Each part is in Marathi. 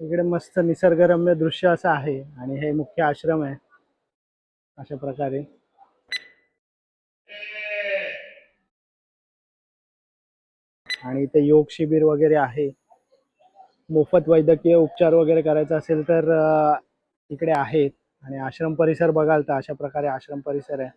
इकडे मस्त निसर्गरम्य दृश्य असं आहे आणि हे मुख्य आश्रम आहे अशा प्रकारे. आणि इथे योग शिबिर वगैरे आहे. मोफत वैद्यकीय उपचार वगैरे करायचा असेल तर इकडे आहेत. आणि आश्रम परिसर बघाल तर अशा प्रकारे आश्रम परिसर आहे.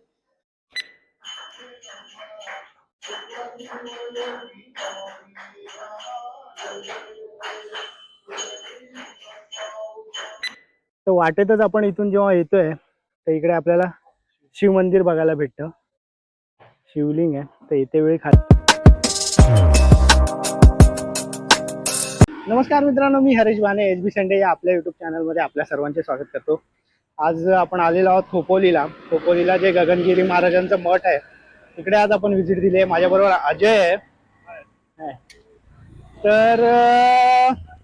तर वाटेतच आपण इथून जेव्हा येतोय तर इकडे आपल्याला शिव मंदिर बघायला भेटतं. शिवलिंग आहे तर येते वेळी नमस्कार मित्रांनो, मी हरीश भाने, एस बी संडे या आपल्या युट्यूब चॅनलमध्ये आपल्या सर्वांचे स्वागत करतो. आज आपण आलेलो आहोत खोपोलीला जे गगनगिरी महाराजांचं मठ आहे तिकडे आज आपण व्हिजिट दिली आहे. माझ्याबरोबर अजय आहे. तर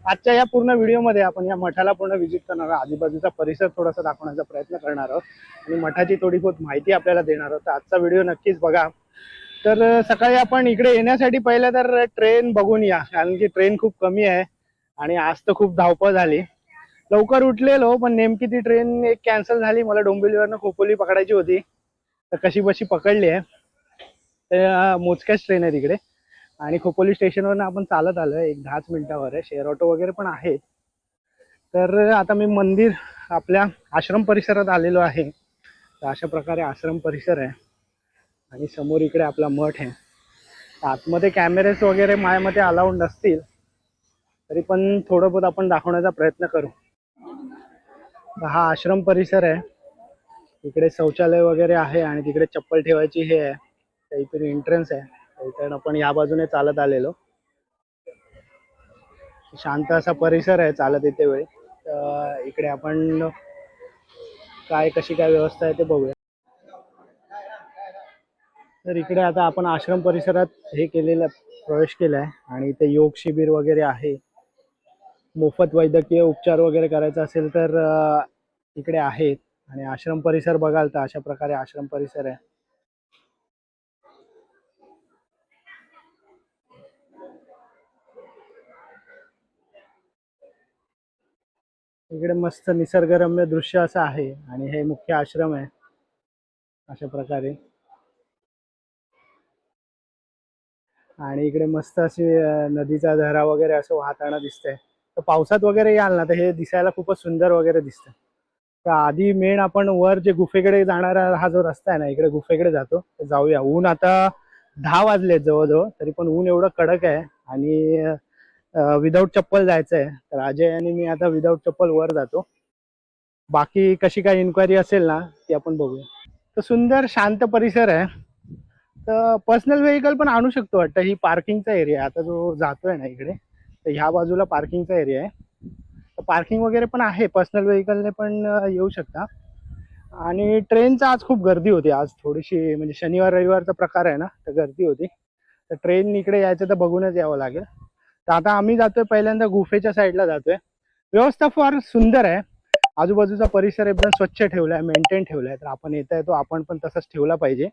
आजच्या या पूर्ण व्हिडिओमध्ये आपण या मठाला पूर्ण व्हिजिट करणार आहोत. आजूबाजूचा परिसर थोडासा दाखवण्याचा प्रयत्न करणार आहोत आणि मठाची थोडी बहुत माहिती आपल्याला देणार आहोत. तर आजचा व्हिडिओ नक्कीच बघा. तर सकाळी आपण इकडे येण्यासाठी पहिलं तर ट्रेन बघून या, कारण की ट्रेन खूप कमी आहे आणि आज तर खूप धावपळ झाली. लवकर उठलेलो पण नेमकी ती ट्रेन एक कॅन्सल झाली. मला डोंबिवलीवरनं खोपोली पकडायची होती तर कशी बशी पकडली आहे. तर मोजक्याच ट्रेन आहे तिकडे आणि खोपोली स्टेशनवरनं आपण चालत आलो आहे. एक 10 मिनिटावर आहे. शेअर ऑटो वगैरे पण आहेत. तर आता मी मंदिर आपल्या आश्रम परिसरात आलेलो आहे. तर अशा प्रकारे आश्रम परिसर आहे आणि समोर इकडे आपला मठ आहे. आतमध्ये कॅमेरेज वगैरे माझ्यामध्ये अलाउड नसतील तरी पण थोडं बहुत आपण दाखवण्याचा प्रयत्न करू. हा आश्रम परिसर आहे. इकडे शौचालय वगैरे आहे आणि तिकडे चप्पल ठेवायची हे आहे. काहीतरी एंट्रन्स आहे. इकडे आपण या बाजूने चालत आलेलो. शांत असा परिसर आहे चालत येते वेळी. इकडे आपण कशी काय व्यवस्था आहे ते बघूया. तर इकडे आता आपण आश्रम परिसरात प्रवेश केलाय आणि इथे योग शिबिर वगैरे आहे. मोफत वैद्यकीय उपचार वगैरे करायचा असेल तर इकडे आहेत. आणि आश्रम परिसर बघाल तर अशा प्रकारे आश्रम परिसर आहे. इकडे मस्त निसर्गरम्य दृश्य असं आहे आणि हे मुख्य आश्रम आहे अशा प्रकारे. आणि इकडे मस्त अशी नदीचा झरा वगैरे असं वाहताना दिसतंय. तर पावसात वगैरे याल ना तर हे दिसायला खूपच सुंदर वगैरे दिसतं. तर आधी मेन आपण वर जे गुफेकडे जाणारा हा जो रस्ता आहे ना, इकडे गुफेकडे जातो. तर जाऊया. ऊन आता 10 वाजले जवळजवळ, तरी पण ऊन एवढं कडक आहे आणि विदाऊट चप्पल जायचं आहे. तर अजय आणि मी आता विदाऊट चप्पल वर जातो. बाकी कशी काय इन्क्वायरी असेल ना ती आपण बघूया. तर सुंदर शांत परिसर आहे. तर पर्सनल व्हेकल पण आणू शकतो वाटतं. ही पार्किंगचा एरिया आता जो जातोय ना इकडे, तर ह्या बाजूला पार्किंगचा एरिया आहे. तर पार्किंग वगैरे पण आहे. पर्सनल व्हेकलने पण येऊ शकता. आणि ट्रेनचा आज खूप गर्दी होती. आज थोडीशी म्हणजे शनिवार रविवारचा प्रकार आहे ना, तर गर्दी होती. तर ट्रेन इकडे यायचं तर बघूनच यावं लागेल. तर आता आम्ही जातोय पहिल्यांदा गुफेच्या साईडला जातोय. व्यवस्था फार सुंदर आहे. आजूबाजूचा परिसर एकदम स्वच्छ ठेवलाय, मेंटेन ठेवलाय. तर आपण येता येतो आपण पण तसंच ठेवला पाहिजे.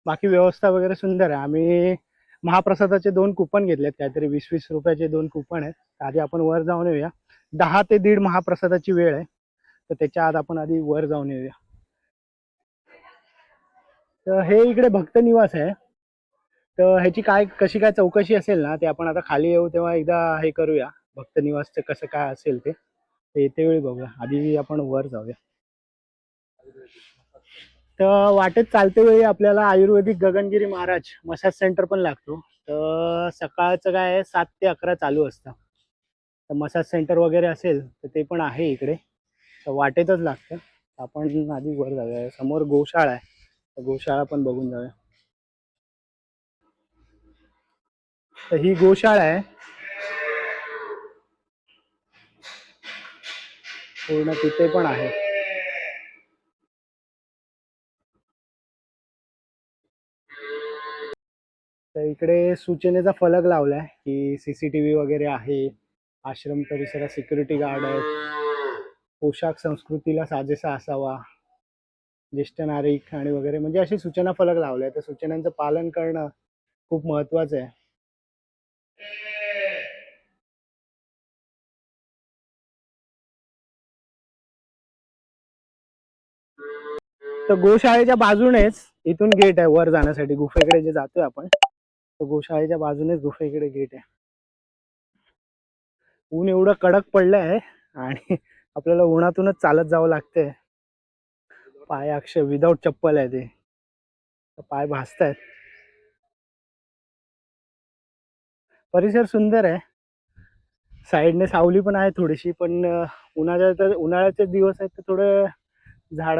बाकी व्यवस्था वगैरे सुंदर आहे. आम्ही महाप्रसादाचे 2 कुपन घेतलेत, काहीतरी 20-20 रुपयाचे 2 कुपन आहेत. आधी आपण वर जाऊन येऊया. 10 ते 1:30 महाप्रसादाची वेळ आहे. तर त्याच्या आत आपण आधी वर जाऊन येऊया. तर हे इकडे भक्त निवास आहे. तर ह्याची कशी काय चौकशी असेल ना ते आपण आता खाली येऊ तेव्हा एकदा हे करूया. भक्त निवासचं कसं काय असेल ते येते वेळी बघूया. आधी आपण वर जाऊया. तर वाटेत चालते वेळी आपल्याला आयुर्वेदिक गगनगिरी महाराज मसाज सेंटर पण लागतो. तर सकाळचं काय 7 ते 11 चालू असतं. तर मसाज सेंटर वगैरे असेल तर ते पण आहे इकडे. तर वाटेतच लागतं. आपण आधी वर जाऊया. समोर गोशाळा आहे. तर गोशाळा पण बघून जाऊया. तर ही गोशाळा आहे. पूर्ण तिथे पण आहे. तर इकडे सूचनेचा फलक लावलाय की CCTV वगैरे आहे. आश्रम परिसरात सिक्युरिटी गार्ड आहेत. पोशाख संस्कृतीला साजेसा असावा. ज्येष्ठ नागरिक आणि वगैरे म्हणजे अशी सूचना फलक लावलाय. तर सूचनांचं पालन करणं खूप महत्वाचं आहे. तर गोशाळेच्या बाजूनेच इथून गेट आहे वर जाण्यासाठी गुफेकडे जे जातोय आपण, तर गोशाळेच्या बाजूनेच गुफेकडे गेट आहे. ऊन एवढं कडक पडलं आहे आणि आपल्याला उन्हातूनच चालत जावं लागतंय. पाय अक्षय विदाऊट चप्पल आहे ते, पाय भाजतायत. परिसर सुंदर आहे, साईडने सावली पण आहे थोडीशी, पण उन्हाळ्याचे दिवस आहेत तर थोडं झाड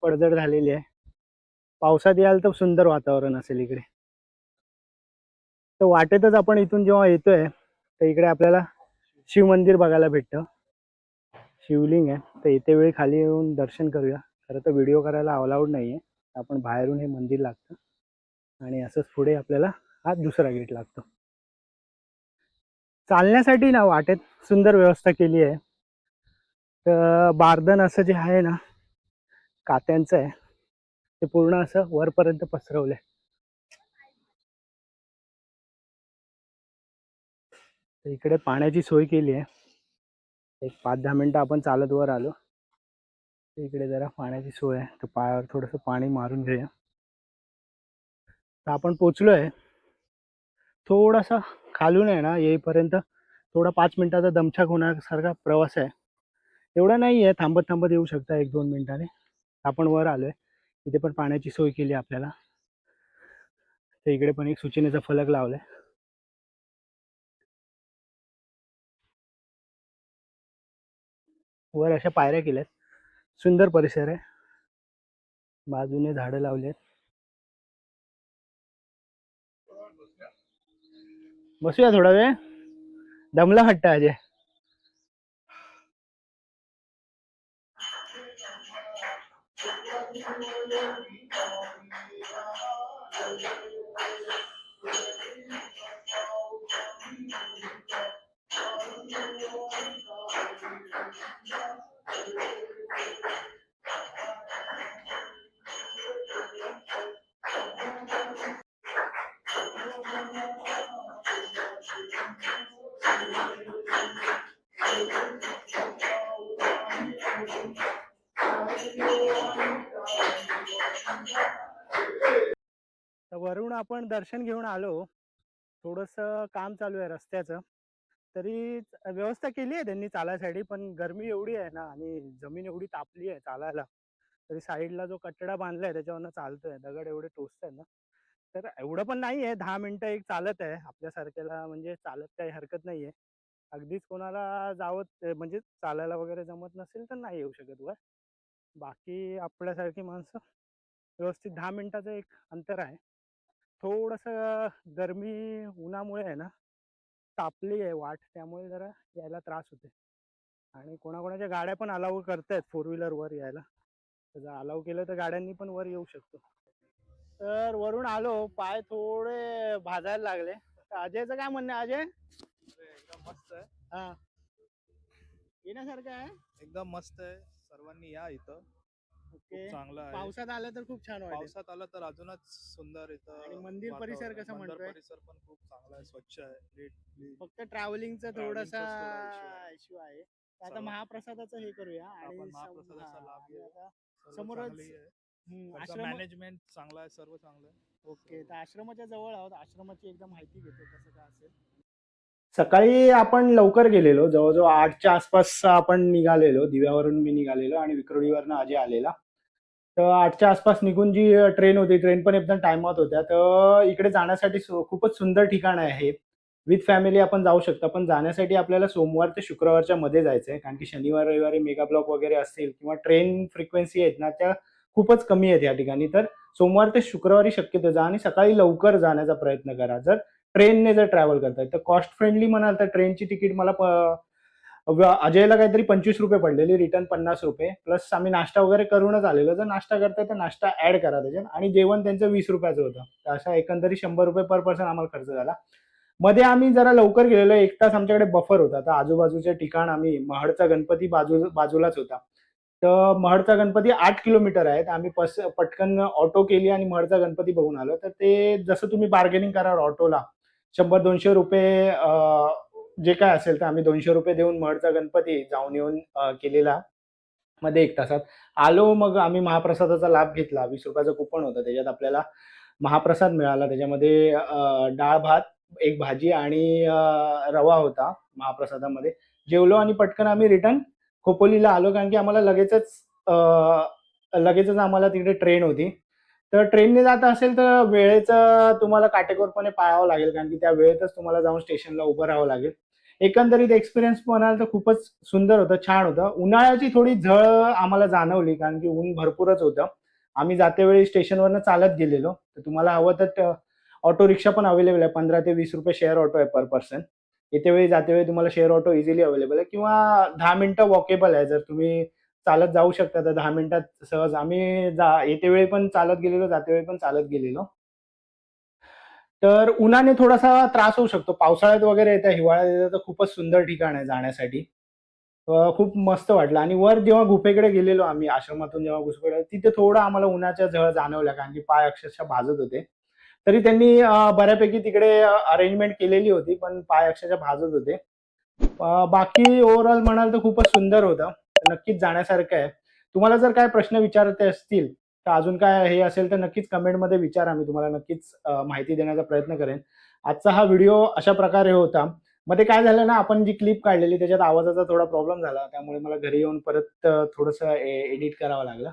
पडझड झालेली आहे. पावसात याल तर सुंदर वातावरण असेल इकडे. तर वाटेतच आपण इथून जेव्हा येतोय तर इकडे आपल्याला शिव मंदिर बघायला भेटतं. शिवलिंग आहे, तर येते वेळी खाली येऊन दर्शन करूया. खरं तर व्हिडिओ करायला अलाउड नाही आहे, आपण बाहेरून हे मंदिर लागतं आणि असंच पुढे आपल्याला हा दुसरा गेट लागतो. चालण्यासाठी ना वाटेत सुंदर व्यवस्था केली आहे. तर बारदन असं जे आहे ना कात्यांचं आहे, ते पूर्ण असं वरपर्यंत पसरवलंय. तर इकडे पाण्याची सोय केली आहे. एक 5-10 मिनिटं आपण चालत वर आलो, इकडे जरा पाण्याची सोय आहे, तर पायावर थोडंसं पाणी मारून घेऊया. तर आपण पोचलोय. थोडासा खालून आहे ना येईपर्यंत थोडा 5 मिनिटाचा दमछाक होण्यासारखा प्रवास आहे. एवढा नाही आहे, थांबत थांबत येऊ शकता 1-2 मिनिटाने. आपण वर आलोय, इथे पण पाण्याची सोय केली आपल्याला. तर इकडे पण एक सूचनेचा फलक लावलाय. वर अशा पायऱ्या केल्यात. सुंदर परिसर आहे, बाजूने झाडं लावली आहेत. बसूया थोडा वेळ, दमला वाटतं अजय. तर वरून आपण दर्शन घेऊन आलो. थोडंसं काम चालू आहे रस्त्याचं, तरी व्यवस्था केली आहे त्यांनी चालायसाठी, पण गरमी एवढी आहे ना आणि जमीन एवढी तापली आहे चालायला, तरी साईडला जो कट्टा बांधलाय त्याच्यावरनं चालतोय. दगड एवढे टोचत ना, तर एवढं पण नाही आहे. 10 मिनिटं एक चालत आहे आपल्यासारख्याला, म्हणजे चालत काही हरकत नाही आहे. अगदीच कोणाला जावत म्हणजे चालायला वगैरे जमत नसेल तर नाही येऊ शकत वर. बाकी आपल्यासारखी माणसं व्यवस्थित 10 मिनिटाचं एक अंतर आहे. थोडंसं गरमी उन्हामुळे आहे ना तापली आहे वाट, त्यामुळे जरा यायला त्रास होते. आणि कोणाकोणाच्या गाड्या पण अलाउ करतायत 4 व्हीलर वर यायला, तर जर अलाउ केलं तर गाड्यांनी पण वर येऊ शकतो. तर वरून आलो, पाय थोडे भाजायला लागले. तर अजयचं काय म्हणणं आहे अजय? एकदम मस्त आहे, हा, येण्यासारखं आहे. एकदम मस्त आहे. सर्वांनी या इथं, खूप ओके. चांगलं आहे. पावसात आलं तर खूप छान वाटेल. पावसात आलं तर अजूनच सुंदर इथं. आणि मंदिर परिसर वातावरण आहे. कसं मंदिर म्हणतोय? परिसर पण खूप चांगला आहे, स्वच्छ आहे, नीट. फक्त ट्रॅव्हलिंगचा थोडासा Travelingचाच थोडा issue आहे. इश्यू आहे. तर आता सर्व महाप्रसादाचं हे करूया आणि आपण महाप्रसादाचा लाभ आणि घेऊ. आता सर्व समोरच चांगली आहे, त्याचा आश्रम. मॅनेजमेंट चांगला आहे, सर्व चांगलं आहे. ओके, तर आश्रमाच्या जवळ आहोत, आश्रमाची एकदा माहिती घेतो कसं काय असेल. सकाळी आपण लवकर गेलेलो, जवळजवळ 8च्या आसपास आपण निघालेलो. दिव्यावरून मी निघालेलो आणि विक्रोळीवरनं अजय आलेला. तर 8च्या आसपास निघून जी ट्रेन होती, ट्रेन पण एकदम टायमात होत्या. तर इकडे जाण्यासाठी खूपच सुंदर ठिकाण आहे हे. विथ फॅमिली आपण जाऊ शकता, पण जाण्यासाठी आपल्याला सोमवार ते शुक्रवारच्या मध्ये जायचं आहे, कारण की शनिवार रविवारी मेगा ब्लॉक वगैरे असतील किंवा ट्रेन फ्रिक्वेन्सी आहेत ना त्या खूपच कमी आहेत या ठिकाणी. तर सोमवार ते शुक्रवारी शक्यतो जा आणि सकाळी लवकर जाण्याचा प्रयत्न करा जर ट्रेनने जर ट्रॅव्हल करताय. तर कॉस्ट फ्रेंडली म्हणाल तर ट्रेनची तिकीट मला अजयला काहीतरी 25 रुपये पडलेली, रिटर्न 50 रुपये, प्लस आम्ही नाश्ता वगैरे करूनच आलेलो. जर नाश्ता करताय तर नाश्ता ऍड करा त्याच्यात, आणि जेवण त्यांचं 20 रुपयाचं होतं. तर अशा एकंदरीत 100 रुपये पर पर्सन आम्हाला खर्च झाला. मध्ये आम्ही जरा लवकर गेलेलो, 1 तास आमच्याकडे बफर होता. तर आजूबाजूचे ठिकाण आम्ही, महडचा गणपती बाजूलाच होता. तर महडचा गणपती 8 किलोमीटर आहे. तर आम्ही पटकन ऑटो केली आणि महडचा गणपती बघून आलो. तर ते जसं तुम्ही बार्गेनिंग कराल ऑटोला 100-200 रुपये जे काय असेल, तर आम्ही 200 रुपये देऊन महडचा गणपती जाऊन येऊन केलेला. मध्ये 1 तासात आलो. मग आम्ही महाप्रसादाचा लाभ घेतला. 20 रुपयाचं कुपन होतं. त्याच्यात आपल्याला महाप्रसाद मिळाला. त्याच्यामध्ये डाळ भात, एक भाजी आणि रवा होता महाप्रसादामध्ये. जेवलो आणि पटकन आम्ही रिटर्न खोपोलीला आलो, कारण की आम्हाला लगेचच आम्हाला तिकडे ट्रेन होती. तर ट्रेनने जात असेल तर वेळेचं तुम्हाला काटेकोरपणे पाळावं लागेल, कारण की त्या वेळेतच तुम्हाला जाऊन स्टेशनला उभं राहावं लागेल. एकंदरीत एक्सपिरियन्स म्हणाल तर खूपच सुंदर होतं, छान होतं. उन्हाळ्याची थोडी झळ आम्हाला जाणवली, कारण की ऊन भरपूरच होतं. आम्ही जातेवेळी स्टेशनवरनं चालत गेलेलो. तर तुम्हाला हवं तर ऑटो रिक्षा पण अवेलेबल आहे. 15 ते 20 रुपये शेअर ऑटो आहे पर पर्सन. येतेवेळी जातेवेळी तुम्हाला शेअर ऑटो इझिली अवेलेबल आहे, किंवा 10 मिनिटं वॉकेबल आहे. जर तुम्ही चालत जाऊ शकता तर 10 मिनिटात सहज. आम्ही येतेवेळी पण चालत गेलेलो, जातेवेळी पण चालत गेलेलो. तर उन्हाने थोडासा त्रास होऊ शकतो. पावसाळ्यात वगैरे येतं, हिवाळ्यात येतं तर खूपच सुंदर ठिकाण आहे जाण्यासाठी. खूप मस्त वाटलं. आणि वर जेव्हा गुफेकडे गेलेलो आम्ही, आश्रमातून जेव्हा गुफेकडे, तिथे थोडं आम्हाला उन्हाच्या झळ जाणवल्या, कारण की पाय अक्षरशः भाजत होते. तरी त्यांनी बऱ्यापैकी तिकडे अरेंजमेंट केलेली होती, पण पाय अक्षरशः भाजत होते. बाकी ओव्हरऑल म्हणाल तर खूपच सुंदर होतं. नक्कीच जाण्यासारखं आहे. तुम्हाला जर काय प्रश्न विचारायचे असतील, तर अजून काय हे असेल तर नक्कीच कमेंटमध्ये विचारा. मी तुम्हाला नक्कीच माहिती देण्याचा प्रयत्न करेन. आजचा हा व्हिडिओ अशा प्रकारे होता. मध्ये काय झालं ना, आपण जी क्लिप काढलेली त्याच्यात आवाजाचा थोडा प्रॉब्लेम झाला. त्यामुळे मला घरी येऊन परत थोडंसं एडिट करावं लागलं.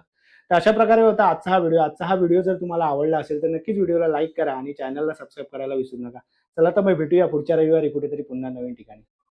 तर अशा प्रकारे होता आजचा हा व्हिडिओ. आजचा हा व्हिडिओ जर तुम्हाला आवडला असेल तर नक्कीच व्हिडिओला लाईक करा आणि चॅनलला सबस्क्राईब करायला विसरू नका. चला तर मग भेटूया पुढच्या रविवारी कुठेतरी पुन्हा नवीन ठिकाणी.